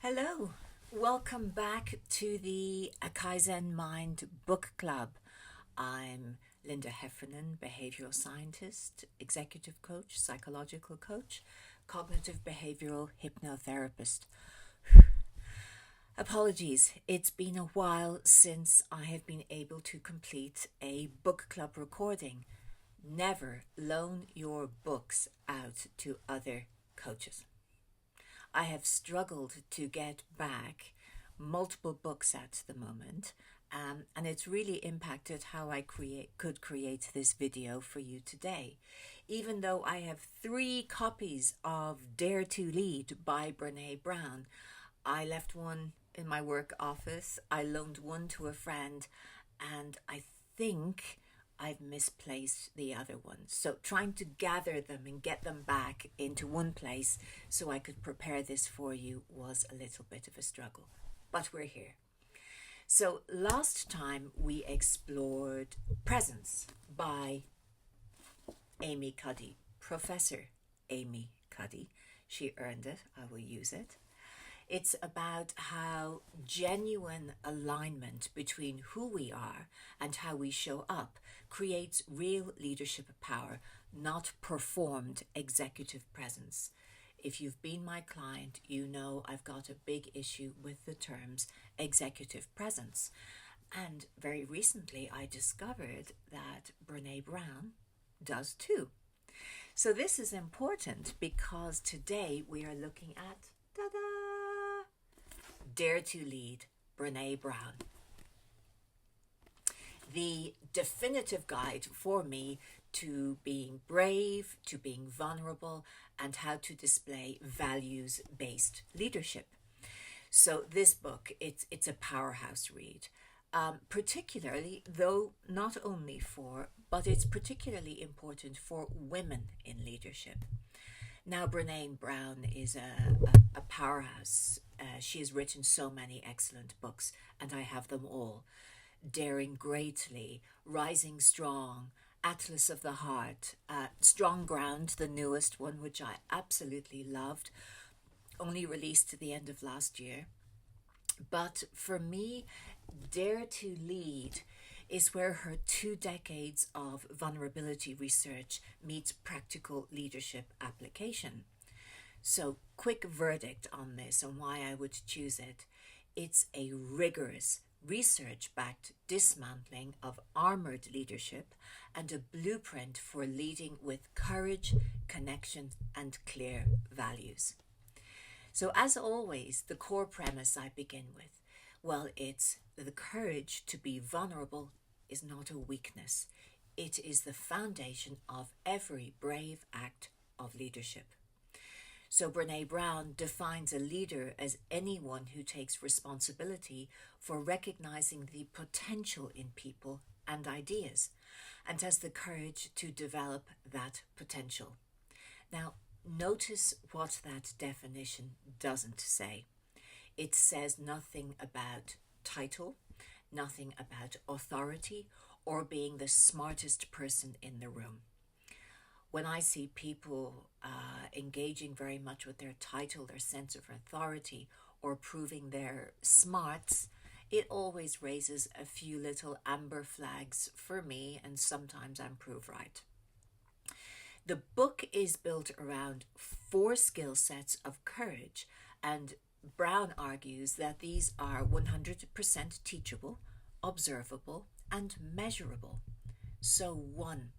Hello, welcome back to the Kaizen Mind Book Club. I'm Linda Heffernan, behavioural scientist, executive coach, psychological coach, cognitive behavioural hypnotherapist. Apologies, it's been a while since I have been able to complete a book club recording. Never loan your books out to other coaches. I have struggled to get back multiple books at the moment, and it's really impacted how I could create this video for you today. Even though I have 3 copies of Dare to Lead by Brené Brown, I left one in my work office, I loaned one to a friend, and I think I've misplaced the other ones. So trying to gather them and get them back into one place so I could prepare this for you was a little bit of a struggle. But we're here. So last time we explored Presence by Amy Cuddy, Professor Amy Cuddy. She earned it. I will use it. It's about how genuine alignment between who we are and how we show up creates real leadership power, not performed executive presence. If you've been my client, you know I've got a big issue with the terms executive presence. And very recently I discovered that Brené Brown does too. So this is important because today we are looking at, ta-da! Dare to Lead, Brené Brown. The definitive guide for me to being brave, to being vulnerable, and how to display values-based leadership. So this book, it's a powerhouse read. Particularly, though not only for, but it's particularly important for women in leadership. Now, Brené Brown is a powerhouse. She has written so many excellent books, and I have them all. Daring Greatly, Rising Strong, Atlas of the Heart, Strong Ground, the newest one, which I absolutely loved, only released at the end of last year. But for me, Dare to Lead is where her 2 decades of vulnerability research meets practical leadership application. So, quick verdict on this and why I would choose it. It's a rigorous, research-backed dismantling of armoured leadership and a blueprint for leading with courage, connection, and clear values. So, as always, the core premise I begin with, well, it's the courage to be vulnerable is not a weakness. It is the foundation of every brave act of leadership. So Brené Brown defines a leader as anyone who takes responsibility for recognizing the potential in people and ideas and has the courage to develop that potential. Now, notice what that definition doesn't say. It says nothing about title, nothing about authority or being the smartest person in the room. When I see people engaging very much with their title, their sense of authority, or proving their smarts, it always raises a few little amber flags for me, and sometimes I'm proved right. The book is built around 4 skill sets of courage, and Brown argues that these are 100% teachable, observable, and measurable. So 1,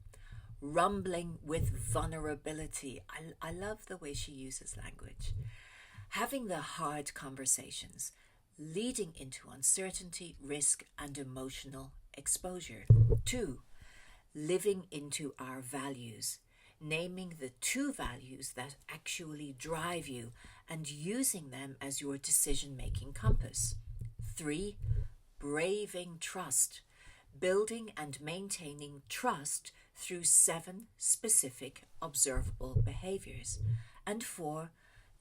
rumbling with vulnerability. I love the way she uses language. Having the hard conversations, leading into uncertainty, risk, and emotional exposure. 2, living into our values, naming the 2 values that actually drive you and using them as your decision-making compass. 3, braving trust, building and maintaining trust through 7 specific observable behaviors. And 4,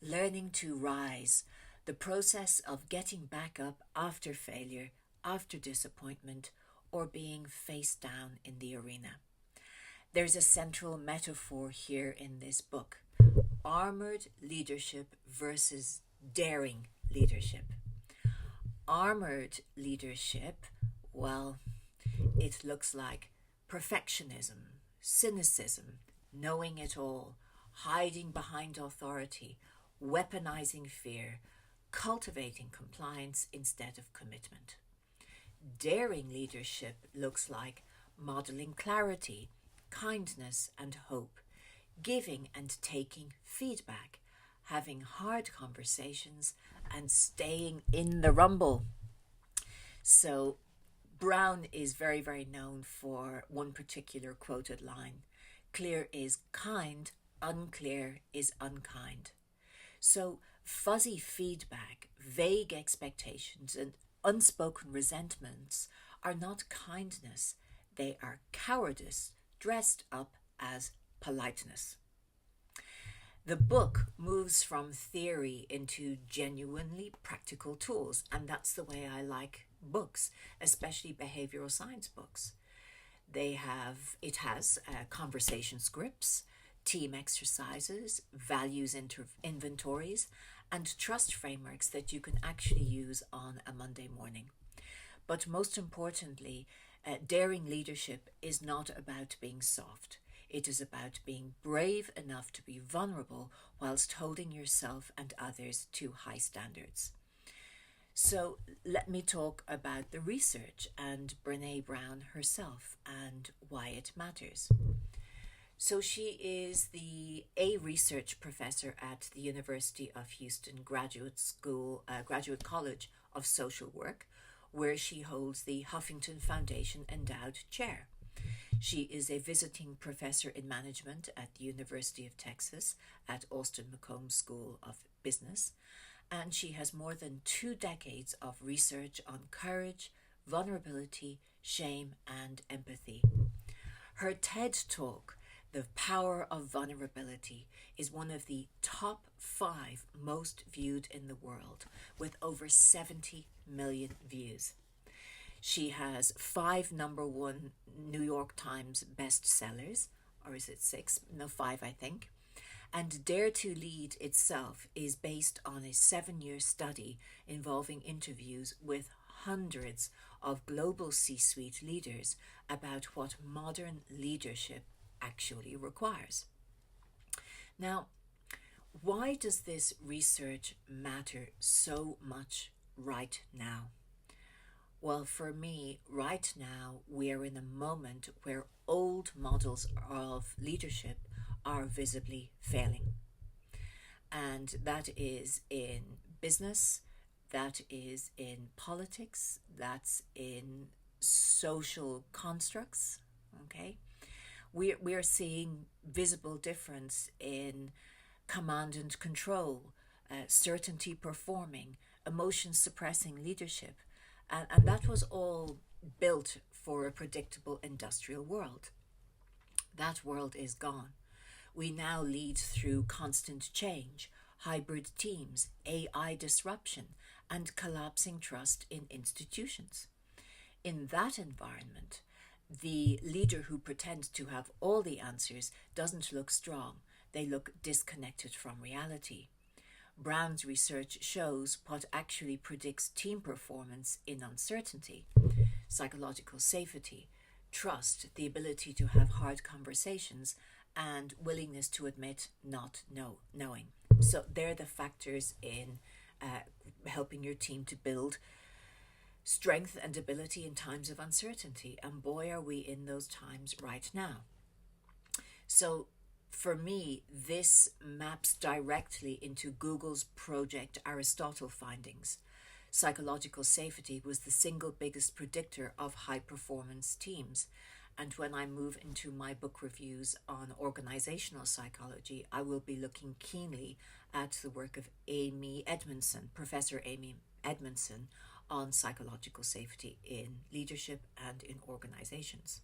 learning to rise, the process of getting back up after failure, after disappointment, or being face down in the arena. There's a central metaphor here in this book. Armoured leadership versus daring leadership. Armoured leadership, well, it looks like perfectionism, cynicism, knowing it all, hiding behind authority, weaponizing fear, cultivating compliance instead of commitment. Daring leadership looks like modeling clarity, kindness and hope, giving and taking feedback, having hard conversations, and staying in the rumble. So Brown is very, very known for one particular quoted line: clear is kind, unclear is unkind. So fuzzy feedback, vague expectations, and unspoken resentments are not kindness, they are cowardice dressed up as politeness. The book moves from theory into genuinely practical tools, and that's the way I like books, especially behavioral science books. It has conversation scripts, team exercises, values inventories, and trust frameworks that you can actually use on a Monday morning. But most importantly, daring leadership is not about being soft. It is about being brave enough to be vulnerable whilst holding yourself and others to high standards. So let me talk about the research and Brené Brown herself and why it matters. So she is a research professor at the University of Houston Graduate College of Social Work, where she holds the Huffington Foundation Endowed Chair. She is a visiting professor in management at the University of Texas at Austin McComb School of Business, and she has more than 2 decades of research on courage, vulnerability, shame, and empathy. Her TED Talk, The Power of Vulnerability, is one of the top 5 most viewed in the world, with over 70 million views. She has 5 number 1 New York Times bestsellers, or is it 6? No, 5, I think. And Dare to Lead itself is based on a 7-year study involving interviews with hundreds of global C-suite leaders about what modern leadership actually requires. Now, why does this research matter so much right now? Well, for me, right now, we are in a moment where old models of leadership are visibly failing. And that is in business, that is in politics, that's in social constructs, okay? We are seeing visible difference in command and control, certainty performing, emotion suppressing leadership. And that was all built for a predictable industrial world. That world is gone. We now lead through constant change, hybrid teams, AI disruption, and collapsing trust in institutions. In that environment, the leader who pretends to have all the answers doesn't look strong. They look disconnected from reality. Brown's research shows what actually predicts team performance in uncertainty: psychological safety, trust, the ability to have hard conversations, and willingness to admit not knowing. So they're the factors in helping your team to build strength and ability in times of uncertainty. And boy, are we in those times right now. So for me, this maps directly into Google's Project Aristotle findings. Psychological safety was the single biggest predictor of high performance teams. And when I move into my book reviews on organizational psychology, I will be looking keenly at the work of Professor Amy Edmondson, on psychological safety in leadership and in organizations.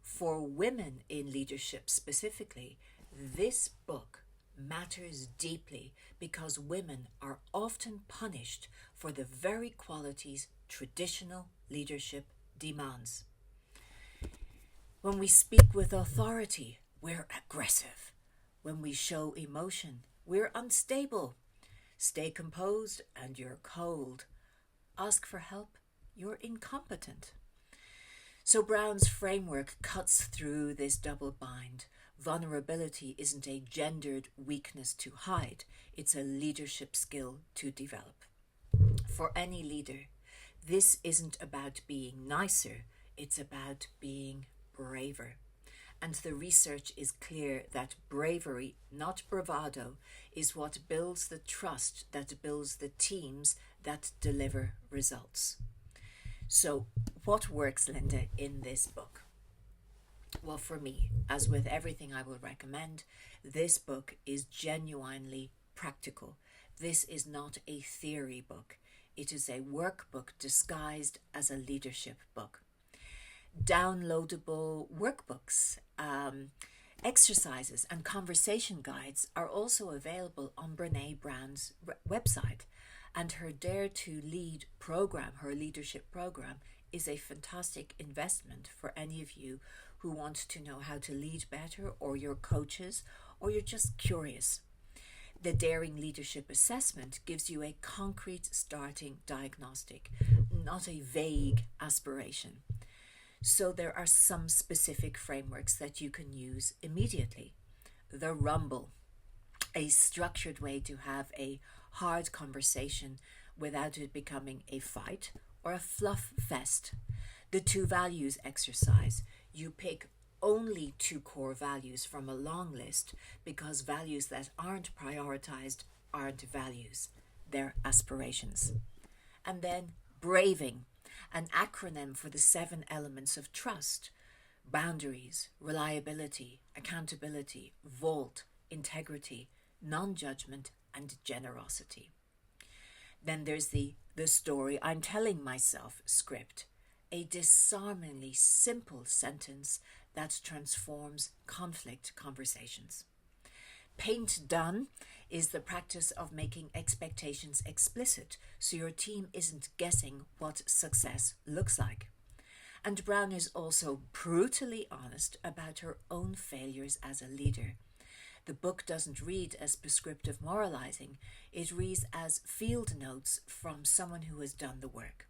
For women in leadership specifically, this book matters deeply because women are often punished for the very qualities traditional leadership demands. When we speak with authority, we're aggressive. When we show emotion, we're unstable. Stay composed and you're cold. Ask for help, you're incompetent. So Brown's framework cuts through this double bind. Vulnerability isn't a gendered weakness to hide, it's a leadership skill to develop. For any leader, this isn't about being nicer, it's about being braver. And the research is clear that bravery, not bravado, is what builds the trust that builds the teams that deliver results. So, what works, Linda, in this book? Well, for me, as with everything I will recommend, this book is genuinely practical. This is not a theory book. It is a workbook disguised as a leadership book. Downloadable workbooks, exercises and conversation guides are also available on Brené Brown's website. And her Dare to Lead program, her leadership program, is a fantastic investment for any of you who want to know how to lead better, or you're coaches, or you're just curious. The Daring Leadership Assessment gives you a concrete starting diagnostic, not a vague aspiration. So there are some specific frameworks that you can use immediately. The Rumble, a structured way to have a hard conversation without it becoming a fight or a fluff fest. The 2 values exercise. You pick only 2 core values from a long list, because values that aren't prioritized aren't values, they're aspirations. And then Braving, an acronym for the 7 elements of trust: boundaries, reliability, accountability, vault, integrity, non-judgment, and generosity. Then there's the story I'm telling myself script, a disarmingly simple sentence that transforms conflict conversations. Paint Done is the practice of making expectations explicit so your team isn't guessing what success looks like. And Brown is also brutally honest about her own failures as a leader. The book doesn't read as prescriptive moralizing, it reads as field notes from someone who has done the work.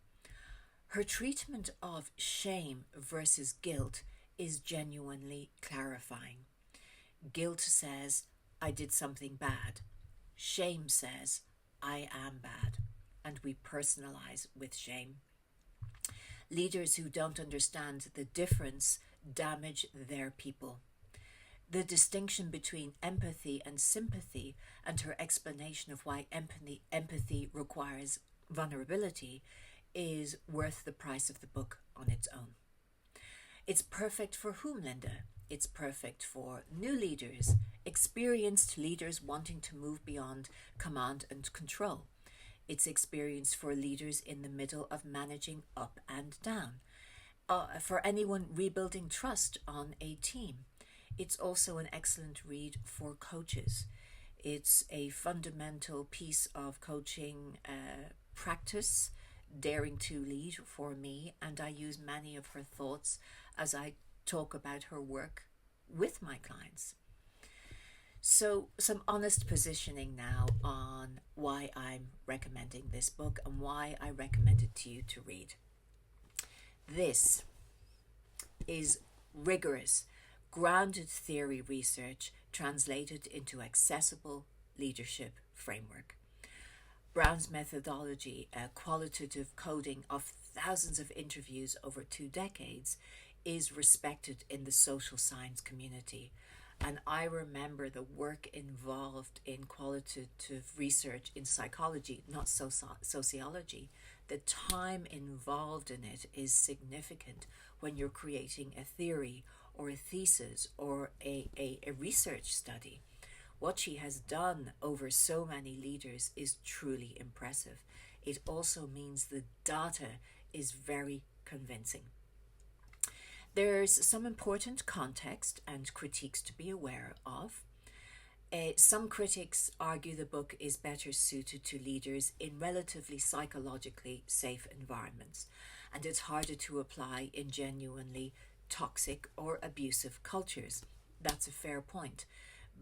Her treatment of shame versus guilt is genuinely clarifying. Guilt says, I did something bad. Shame says, I am bad. And we personalize with shame. Leaders who don't understand the difference damage their people. The distinction between empathy and sympathy, and her explanation of why empathy requires vulnerability, is worth the price of the book on its own. It's perfect for whom, Linda? It's perfect for new leaders, experienced leaders wanting to move beyond command and control. It's experienced for leaders in the middle of managing up and down. For anyone rebuilding trust on a team. It's also an excellent read for coaches. It's a fundamental piece of coaching practice, Daring to Lead for me, and I use many of her thoughts as I talk about her work with my clients. So some honest positioning now on why I'm recommending this book and why I recommend it to you to read. This is rigorous, grounded theory research translated into accessible leadership framework. Brown's methodology, a qualitative coding of thousands of interviews over 2 decades, is respected in the social science community. And I remember the work involved in qualitative research in psychology, not sociology. The time involved in it is significant when you're creating a theory or a thesis or a research study. What she has done over so many leaders is truly impressive. It also means the data is very convincing. There's some important context and critiques to be aware of. Some critics argue the book is better suited to leaders in relatively psychologically safe environments, and it's harder to apply in genuinely toxic or abusive cultures. That's a fair point.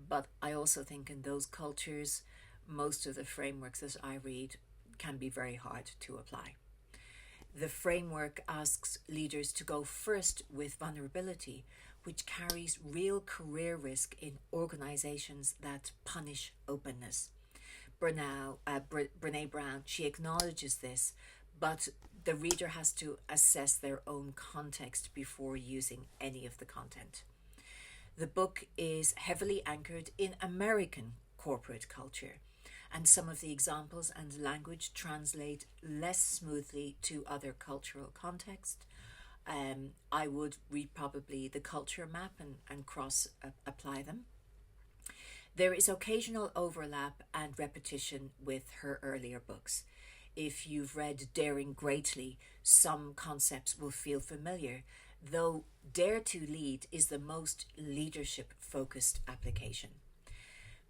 But I also think in those cultures, most of the frameworks that I read can be very hard to apply. The framework asks leaders to go first with vulnerability, which carries real career risk in organizations that punish openness. Brené Brown, she acknowledges this, but the reader has to assess their own context before using any of the content. The book is heavily anchored in American corporate culture, and some of the examples and language translate less smoothly to other cultural contexts. I would read probably the culture map and cross apply them. There is occasional overlap and repetition with her earlier books. If you've read Daring Greatly, some concepts will feel familiar, though Dare to Lead is the most leadership-focused application.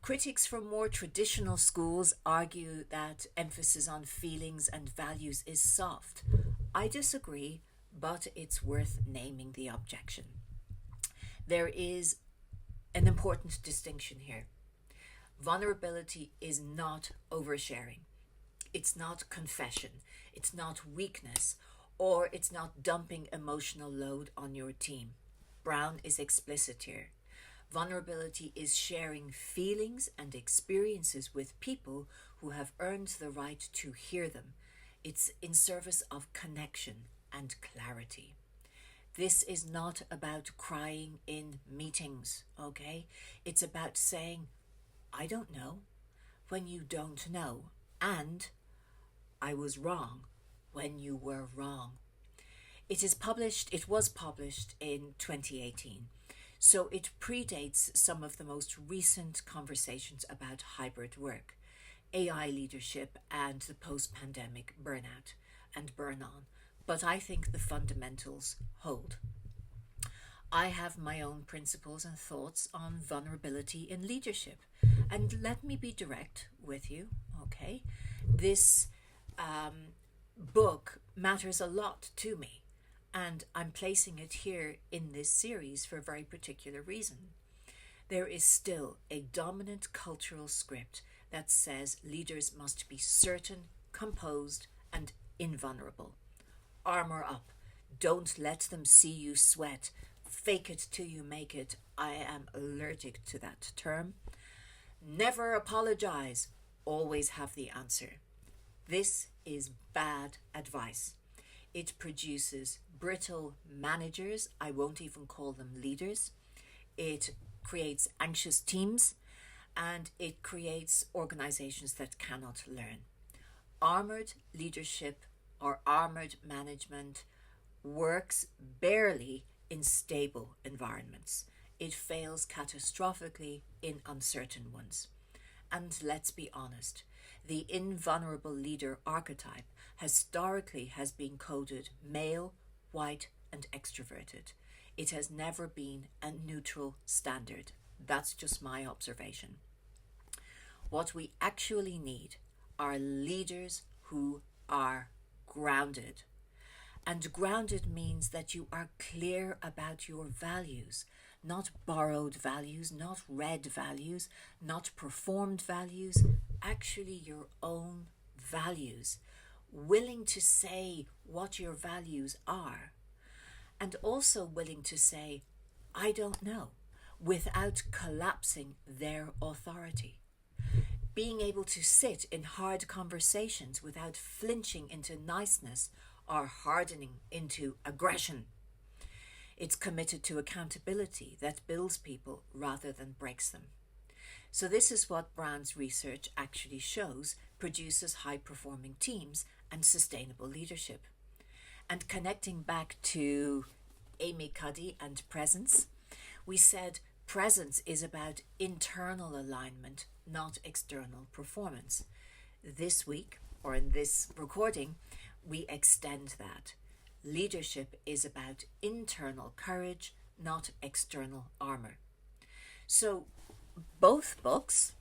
Critics from more traditional schools argue that emphasis on feelings and values is soft. I disagree, but it's worth naming the objection. There is an important distinction here. Vulnerability is not oversharing. It's not confession. It's not weakness, or it's not dumping emotional load on your team. Brown is explicit here. Vulnerability is sharing feelings and experiences with people who have earned the right to hear them. It's in service of connection and clarity. This is not about crying in meetings, okay? It's about saying, I don't know, when you don't know, and I was wrong when you were wrong. It was published in 2018, so it predates some of the most recent conversations about hybrid work, AI leadership, and the post-pandemic burnout and burn-on. But I think the fundamentals hold. I have my own principles and thoughts on vulnerability in leadership. And let me be direct with you, okay? This book matters a lot to me, and I'm placing it here in this series for a very particular reason. There is still a dominant cultural script that says leaders must be certain, composed, and invulnerable. Armour up. Don't let them see you sweat. Fake it till you make it. I am allergic to that term. Never apologize. Always have the answer. This is bad advice. It produces brittle managers. I won't even call them leaders. It creates anxious teams, and it creates organizations that cannot learn. Armoured leadership or armoured management works barely in stable environments. It fails catastrophically in uncertain ones. And let's be honest, the invulnerable leader archetype historically has been coded male, white, and extroverted. It has never been a neutral standard. That's just my observation. What we actually need are leaders who are grounded. And grounded means that you are clear about your values, not borrowed values, not read values, not performed values, actually your own values, willing to say what your values are, and also willing to say, I don't know, without collapsing their authority. Being able to sit in hard conversations without flinching into niceness or hardening into aggression. It's committed to accountability that builds people rather than breaks them. So this is what Brown's research actually shows produces high-performing teams and sustainable leadership. And connecting back to Amy Cuddy and presence, we said presence is about internal alignment, not external performance. This week, or in this recording, we extend that. Leadership is about internal courage, not external armor. So both books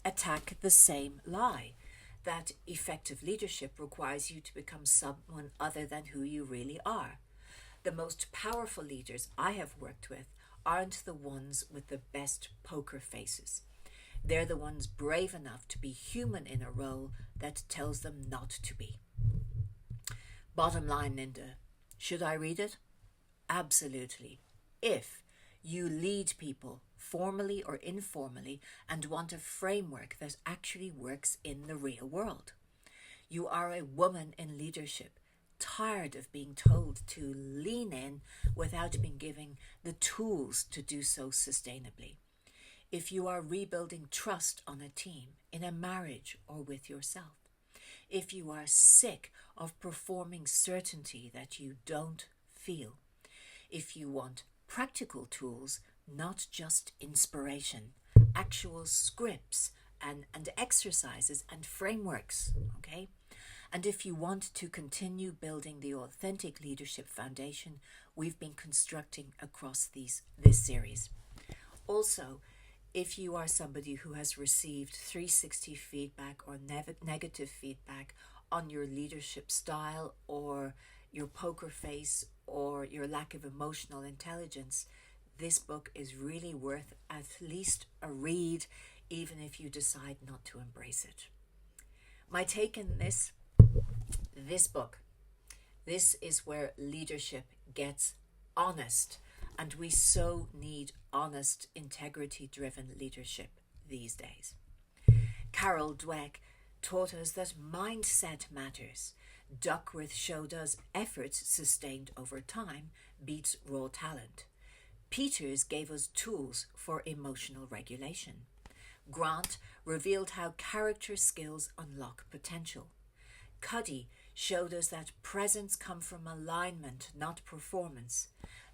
attack the same lie, that effective leadership requires you to become someone other than who you really are. The most powerful leaders I have worked with aren't the ones with the best poker faces. They're the ones brave enough to be human in a role that tells them not to be. Bottom line, Linda, should I read it? Absolutely. If you lead people, formally or informally, and want a framework that actually works in the real world. You are a woman in leadership, tired of being told to lean in without being given the tools to do so sustainably. If you are rebuilding trust on a team, in a marriage, or with yourself. If you are sick of performing certainty that you don't feel. If you want practical tools, not just inspiration, actual scripts and exercises and frameworks, okay? And if you want to continue building the authentic leadership foundation we've been constructing across this series. Also, if you are somebody who has received 360 feedback or negative feedback on your leadership style or your poker face or your lack of emotional intelligence, this book is really worth at least a read, even if you decide not to embrace it. My take in this book, this is where leadership gets honest, and we so need honest, integrity-driven leadership these days. Carol Dweck taught us that mindset matters. Duckworth showed us effort sustained over time beats raw talent. Peters gave us tools for emotional regulation. Grant revealed how character skills unlock potential. Cuddy showed us that presence comes from alignment, not performance.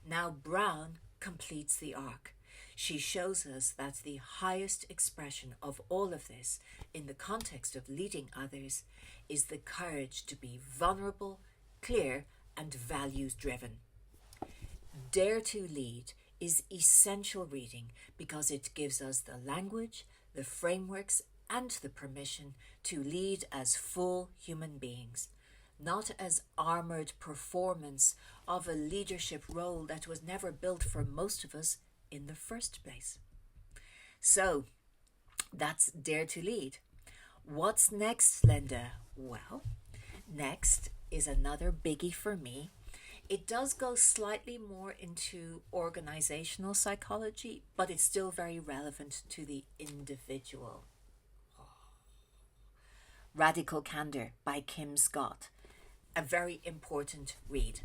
Now Brown completes the arc. She shows us that the highest expression of all of this in the context of leading others is the courage to be vulnerable, clear, and values-driven. Dare to Lead is essential reading because it gives us the language, the frameworks, and the permission to lead as full human beings, not as armoured performance of a leadership role that was never built for most of us in the first place. So, that's Dare to Lead. What's next, Linda? Well, next is another biggie for me. It does go slightly more into organizational psychology, but it's still very relevant to the individual. Radical Candor by Kim Scott. A very important read.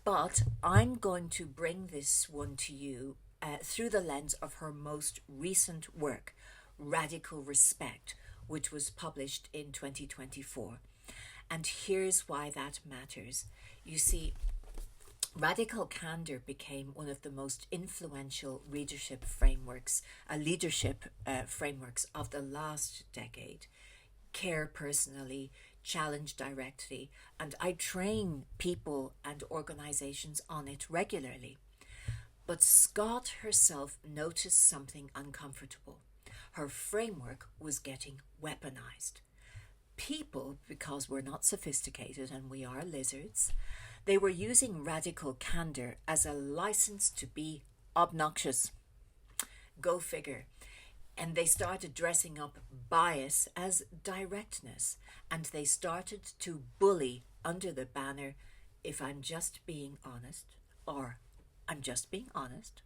But I'm going to bring this one to you through the lens of her most recent work, Radical Respect, which was published in 2024. And here's why that matters. You see, Radical Candor became one of the most influential leadership frameworks of the last decade. Care personally, challenge directly, and I train people and organizations on it regularly. But Scott herself noticed something uncomfortable. Her framework was getting weaponized. People, because we're not sophisticated and we are lizards, they were using Radical Candor as a license to be obnoxious. Go figure. And they started dressing up bias as directness, and they started to bully under the banner, if I'm just being honest, or I'm just being honest.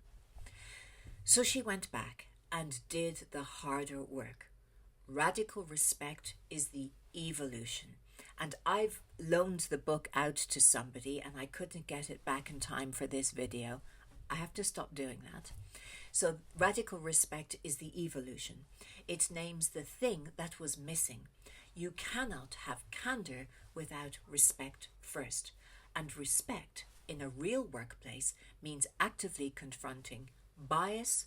So she went back and did the harder work. Radical Respect is the evolution. And I've loaned the book out to somebody and I couldn't get it back in time for this video. I have to stop doing that. So Radical Respect is the evolution. It names the thing that was missing. You cannot have candor without respect first. And respect in a real workplace means actively confronting bias,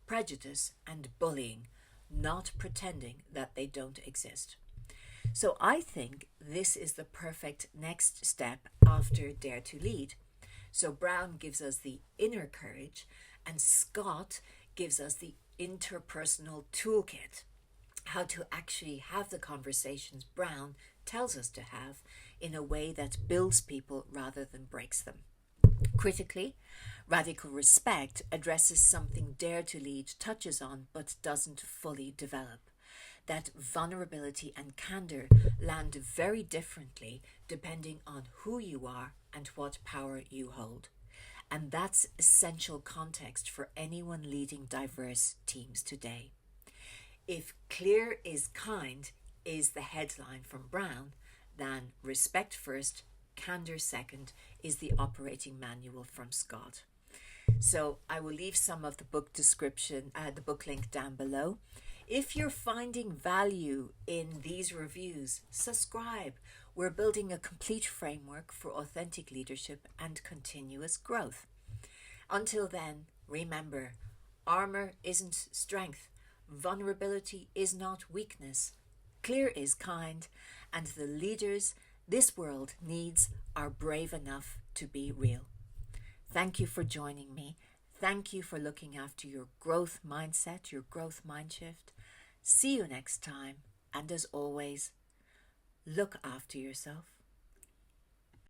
prejudice, and bullying, not pretending that they don't exist. So I think this is the perfect next step after Dare to Lead. So Brown gives us the inner courage, and Scott gives us the interpersonal toolkit, how to actually have the conversations Brown tells us to have in a way that builds people rather than breaks them. Critically, Radical respect addresses something Dare to Lead touches on but doesn't fully develop. That vulnerability and candor land very differently depending on who you are and what power you hold. And that's essential context for anyone leading diverse teams today. If clear is kind is the headline from Brown, then respect first, candor second is the operating manual from Scott. So I will leave some of the book description, the book link down below. If you're finding value in these reviews, subscribe. We're building a complete framework for authentic leadership and continuous growth. Until then, remember, armor isn't strength. Vulnerability is not weakness. Clear is kind, and the leaders this world needs are brave enough to be real. Thank you for joining me. Thank you for looking after your growth mindset, your growth mind shift. See you next time. And as always, look after yourself.